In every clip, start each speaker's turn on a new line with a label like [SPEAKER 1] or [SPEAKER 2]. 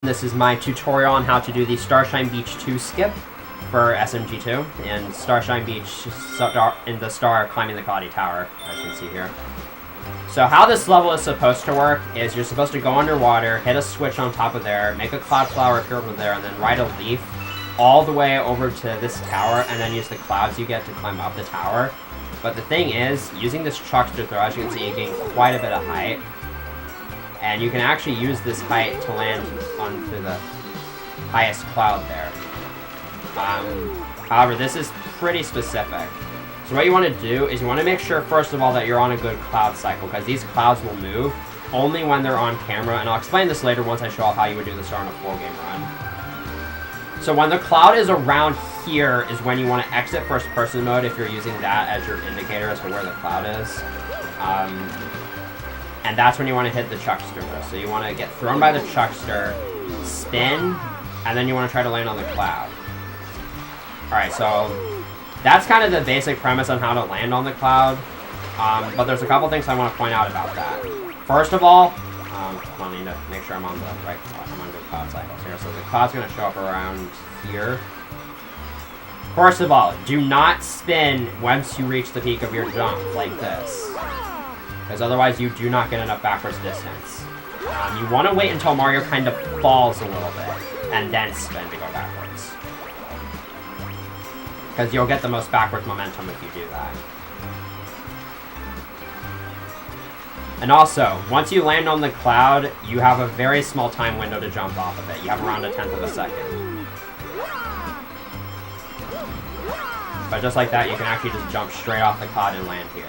[SPEAKER 1] This is my tutorial on how to do the Starshine Beach 2 skip for SMG2 and Starshine Beach in the star climbing the cloudy tower, as you can see here. So how this level is supposed to work is you're supposed to go underwater, hit a switch on top of there, make a cloud flower appear over there, and then ride a leaf all the way over to this tower, and then use the clouds you get to climb up the tower. But the thing is, using this chuckster throw, as you can see, you gain quite a bit of height. And you can actually use this height to land onto the highest cloud there. However, this is pretty specific. So what you want to do is you want to make sure, first of all, that you're on a good cloud cycle, because these clouds will move only when they're on camera, and I'll explain this later once I show off how you would do this on a full game run. So when the cloud is around here is when you want to exit first person mode if you're using that as your indicator as to where the cloud is. And that's when you want to hit the chuckster though. So you want to get thrown by the chuckster, spin, and then you want to try to land on the cloud. Alright, so that's kind of the basic premise on how to land on the cloud. But there's a couple things I want to point out about that. First of all, I need to make sure I'm on the right cloud. I'm on good cloud cycles here. So the cloud's going to show up around here. First of all, do not spin once you reach the peak of your jump like this, because otherwise you do not get enough backwards distance. You want to wait until Mario kind of falls a little bit, and then spin to go backwards. Because you'll get the most backwards momentum if you do that. And also, once you land on the cloud, you have a very small time window to jump off of it. You have around 1/10 of a second. But just like that, you can actually just jump straight off the cloud and land here.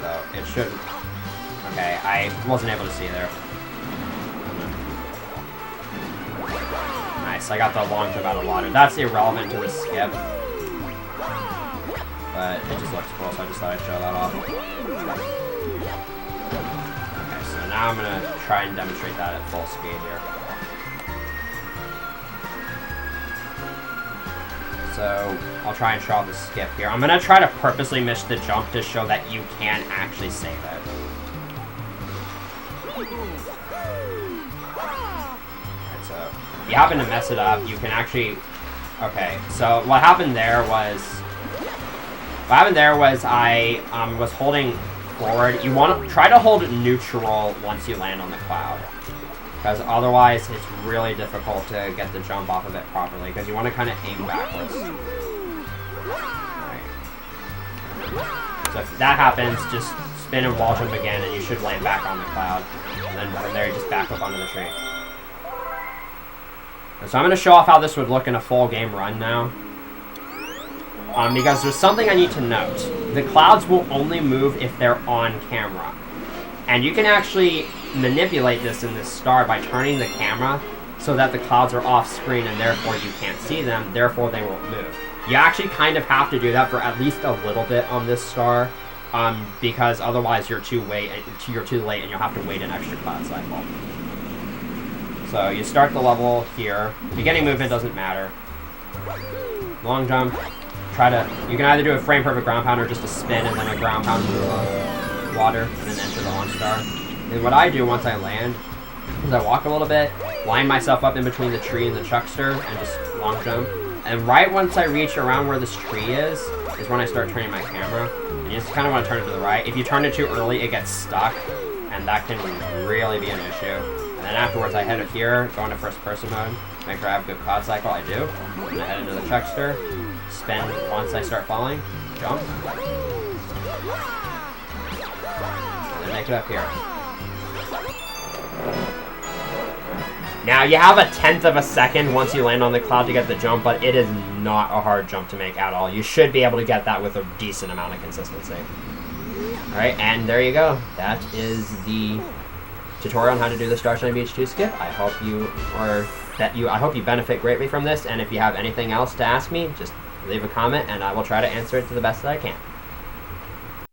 [SPEAKER 1] So, it should... Okay, I wasn't able to see there. Nice, I got the long jump out of water. That's irrelevant to the skip. But it just looks cool, so I just thought I'd show that off. Okay, so now I'm going to try and demonstrate that at full speed here. So, I'll try and show off the skip here. I'm going to try to purposely miss the jump to show that you can actually save it. Alright, so, if you happen to mess it up, you can actually... Okay, so what happened there was... I was holding forward. You want to try to hold neutral once you land on the cloud, because otherwise it's really difficult to get the jump off of it properly, because you want to kind of aim backwards. Right. So if that happens, just spin and wall jump again, and you should land back on the cloud. And then from there, you just back up onto the tree. And so I'm going to show off how this would look in a full game run now. Because there's something I need to note. The clouds will only move if they're on camera. And you can actually manipulate this in this star by turning the camera so that the clouds are off screen and therefore you can't see them, therefore they won't move. You actually kind of have to do that for at least a little bit on this star, because otherwise you're too late and you'll have to wait an extra cloud cycle. So you start the level here. Beginning movement doesn't matter. Long jump. You can either do a frame perfect ground pound or just a spin and then a ground pound through water and then enter the launch star. And what I do once I land is I walk a little bit, line myself up in between the tree and the chuckster, and just long jump. And right once I reach around where this tree is when I start turning my camera. And you just kind of want to turn it to the right. If you turn it too early, it gets stuck, and that can really be an issue. And then afterwards I head up here, go into first person mode, make sure I have a good cloud cycle, I do. And I head into the chuckster. Spin once I start falling, jump, and then make it up here. Now you have 1/10 of a second once you land on the cloud to get the jump, but it is not a hard jump to make at all. You should be able to get that with a decent amount of consistency. Alright, and there you go. That is the tutorial on how to do the Starshine Beach 2 skip. I hope you benefit greatly from this, and if you have anything else to ask me, just leave a comment and I will try to answer it to the best that I can.